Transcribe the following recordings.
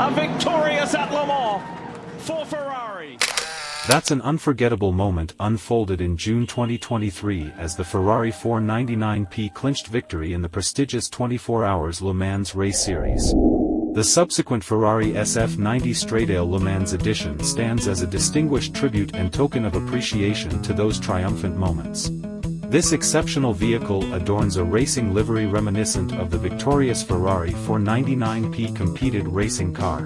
are victorious at Le Mans for Ferrari. That's an unforgettable moment unfolded in June 2023 as the Ferrari 499P clinched victory in the prestigious 24 Hours Le Mans race series. The subsequent Ferrari SF90 Stradale Le Mans edition stands as a distinguished tribute and token of appreciation to those triumphant moments. This exceptional vehicle adorns a racing livery reminiscent of the victorious Ferrari 499P competed racing car.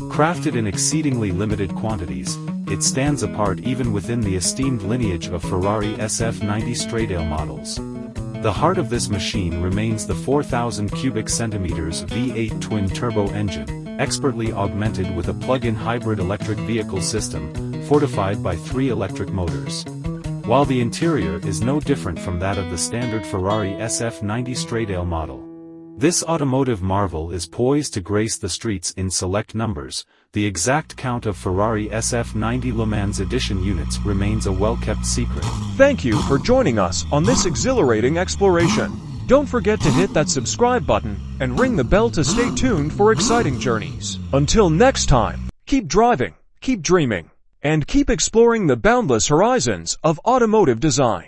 Crafted in exceedingly limited quantities, it stands apart even within the esteemed lineage of Ferrari SF90 Stradale models. The heart of this machine remains the 4,000 cubic centimeters V8 twin-turbo engine, expertly augmented with a plug-in hybrid electric vehicle system, fortified by 3 electric motors. While the interior is no different from that of the standard Ferrari SF90 Stradale model. This automotive marvel is poised to grace the streets in select numbers. The exact count of Ferrari SF90 Le Mans edition units remains a well-kept secret. Thank you for joining us on this exhilarating exploration. Don't forget to hit that subscribe button and ring the bell to stay tuned for exciting journeys. Until next time, keep driving, keep dreaming, and keep exploring the boundless horizons of automotive design.